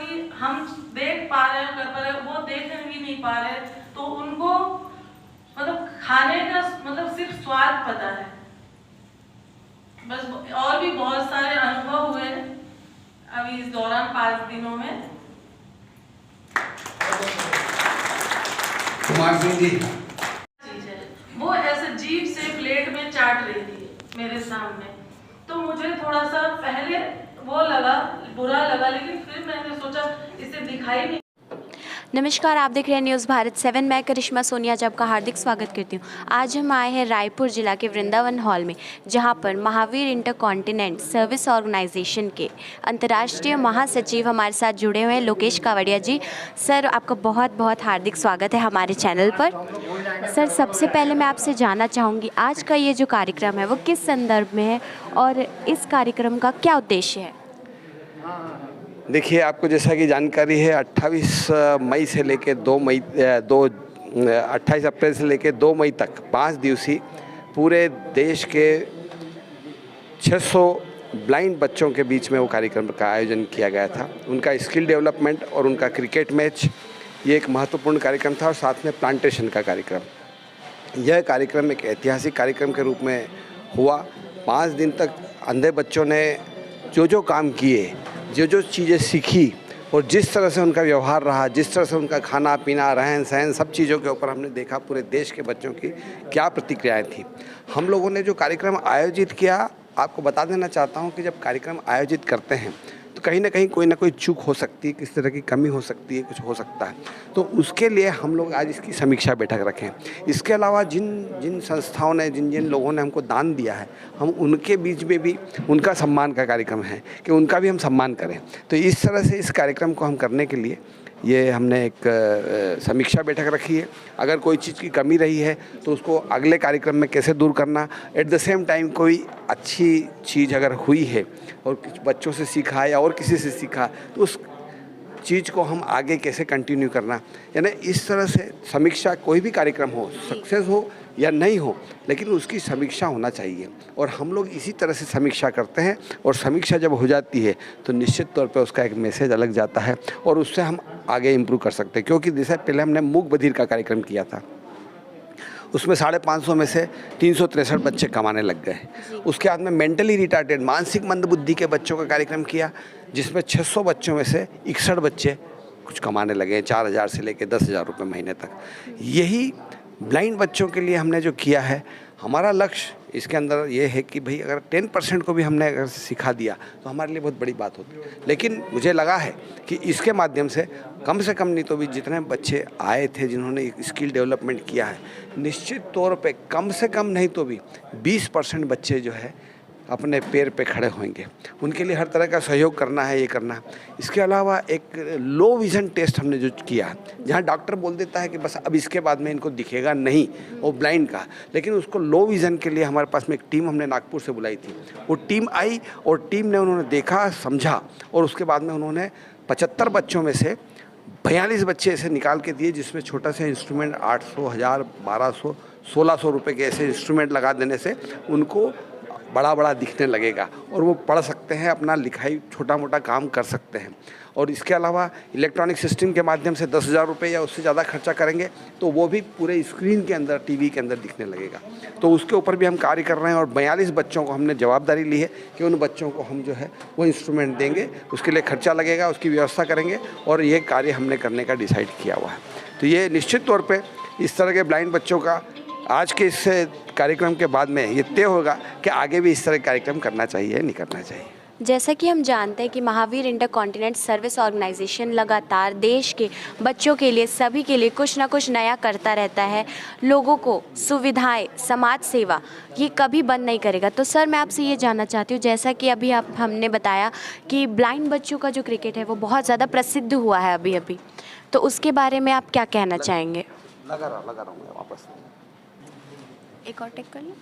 कि हम देख पा रहे हैं, कर पा रहे हैं, वो देख भी नहीं पा रहे, तो उनको मतलब खाने का मतलब सिर्फ स्वाद पता है बस। और भी बहुत सारे अनुभव हुए अभी इस दौरान 5 दिनों में। कुमार सिंह जी चीज है वो ऐसे जीभ से प्लेट में चाट रही थी मेरे सामने, तो मुझे थोड़ा सा पहले वो लगा, बुरा लगा, लेकिन फिर मैंने सोचा इसे दिखाई नहीं। नमस्कार, आप देख रहे हैं न्यूज़ भारत 7। मैं करिश्मा सोनिया जी आपका हार्दिक स्वागत करती हूँ। आज हम आए हैं रायपुर जिला के वृंदावन हॉल में, जहाँ पर महावीर इंटरकॉन्टिनेंट सर्विस ऑर्गेनाइजेशन के अंतर्राष्ट्रीय महासचिव हमारे साथ जुड़े हुए हैं, लोकेश कावड़िया जी। सर, आपका बहुत बहुत हार्दिक स्वागत है हमारे चैनल पर। सर, सबसे पहले मैं आपसे जानना चाहूँगी, आज का ये जो कार्यक्रम है वो किस संदर्भ में है और इस कार्यक्रम का क्या उद्देश्य है? देखिए, आपको जैसा कि जानकारी है, 28 मई से लेकर 28 अप्रैल से लेकर 2 मई तक 5 दिवसीय पूरे देश के 600 ब्लाइंड बच्चों के बीच में वो कार्यक्रम का आयोजन किया गया था। उनका स्किल डेवलपमेंट और उनका क्रिकेट मैच, ये एक महत्वपूर्ण कार्यक्रम था, और साथ में प्लांटेशन का कार्यक्रम। यह कार्यक्रम एक ऐतिहासिक कार्यक्रम के रूप में हुआ। 5 दिन तक अंधे बच्चों ने जो काम किए, जो चीज़ें सीखी, और जिस तरह से उनका व्यवहार रहा, जिस तरह से उनका खाना पीना, रहन सहन, सब चीज़ों के ऊपर हमने देखा पूरे देश के बच्चों की क्या प्रतिक्रियाएं थी। हम लोगों ने जो कार्यक्रम आयोजित किया, आपको बता देना चाहता हूं कि जब कार्यक्रम आयोजित करते हैं तो कहीं ना कहीं कोई ना कोई चूक हो सकती है, किस तरह की कमी हो सकती है, कुछ हो सकता है। तो उसके लिए हम लोग आज इसकी समीक्षा बैठक रखें। इसके अलावा जिन संस्थाओं ने, जिन लोगों ने हमको दान दिया है, हम उनके बीच में भी उनका सम्मान का कार्यक्रम है कि उनका भी हम सम्मान करें। तो इस तरह से इस कार्यक्रम को हम करने के लिए ये हमने एक समीक्षा बैठक रखी है। अगर कोई चीज़ की कमी रही है तो उसको अगले कार्यक्रम में कैसे दूर करना, एट द सेम टाइम कोई अच्छी चीज़ अगर हुई है और कुछ बच्चों से सीखा या और किसी से सीखा, तो उस चीज़ को हम आगे कैसे कंटिन्यू करना, यानी इस तरह से समीक्षा। कोई भी कार्यक्रम हो, सक्सेस हो या नहीं हो, लेकिन उसकी समीक्षा होना चाहिए, और हम लोग इसी तरह से समीक्षा करते हैं। और समीक्षा जब हो जाती है तो निश्चित तौर पे उसका एक मैसेज अलग जाता है, और उससे हम आगे इम्प्रूव कर सकते हैं। क्योंकि जैसे पहले हमने मूक बधिर का कार्यक्रम किया था, उसमें 550 में से 363 बच्चे कमाने लग गए। उसके बाद में मेंटली रिटार्टेड, मानसिक मंदबुद्धि के बच्चों का कार्यक्रम किया, जिसमें 600 बच्चों में से 61 बच्चे कुछ कमाने लगे, 4000 से लेकर 10,000 रुपये महीने तक। यही ब्लाइंड बच्चों के लिए हमने जो किया है, हमारा लक्ष्य इसके अंदर ये है कि भाई अगर 10% को भी हमने अगर सिखा दिया तो हमारे लिए बहुत बड़ी बात होती है। लेकिन मुझे लगा है कि इसके माध्यम से कम नहीं तो भी जितने बच्चे आए थे जिन्होंने स्किल डेवलपमेंट किया है, निश्चित तौर पे कम से कम नहीं तो भी 20% बच्चे जो है अपने पैर पे खड़े होंगे। उनके लिए हर तरह का सहयोग करना है, ये करना है। इसके अलावा एक लो विज़न टेस्ट हमने जो किया, जहाँ डॉक्टर बोल देता है कि बस अब इसके बाद में इनको दिखेगा नहीं, वो ब्लाइंड का, लेकिन उसको लो विज़न के लिए हमारे पास में एक टीम हमने नागपुर से बुलाई थी। वो टीम आई और टीम ने उन्होंने देखा, समझा, और उसके बाद में उन्होंने 75 बच्चों में से 42 बच्चे ऐसे निकाल के दिए, जिसमें छोटा सा इंस्ट्रूमेंट 800, 1000, 1200, 1600 रुपये के ऐसे इंस्ट्रूमेंट लगा देने से उनको बड़ा दिखने लगेगा, और वो पढ़ सकते हैं, अपना लिखाई छोटा मोटा काम कर सकते हैं। और इसके अलावा इलेक्ट्रॉनिक सिस्टम के माध्यम से 10,000 रुपये या उससे ज़्यादा खर्चा करेंगे तो वो भी पूरे स्क्रीन के अंदर, टीवी के अंदर दिखने लगेगा। तो उसके ऊपर भी हम कार्य कर रहे हैं, और 42 बच्चों को हमने जवाबदारी ली है कि उन बच्चों को हम जो है वो इंस्ट्रूमेंट देंगे, उसके लिए खर्चा लगेगा, उसकी व्यवस्था करेंगे, और ये कार्य हमने करने का डिसाइड किया हुआ है। तो ये निश्चित तौर पर इस तरह के ब्लाइंड बच्चों का आज के इस कार्यक्रम के बाद में ये तय होगा कि आगे भी इस तरह कार्यक्रम करना चाहिए, नहीं करना चाहिए। जैसा कि हम जानते हैं कि महावीर इंटरकॉन्टिनेंट सर्विस ऑर्गेनाइजेशन लगातार देश के बच्चों के लिए, सभी के लिए कुछ ना कुछ नया करता रहता है। लोगों को सुविधाएं, समाज सेवा, ये कभी बंद नहीं करेगा। तो सर, मैं आपसे ये जानना चाहती हूँ, जैसा कि अभी हमने बताया कि ब्लाइंड बच्चों का जो क्रिकेट है वो बहुत ज़्यादा प्रसिद्ध हुआ है अभी, तो उसके बारे में आप क्या कहना चाहेंगे? लगा रहा हूँ मैं वापस। एक और टेक कर लो।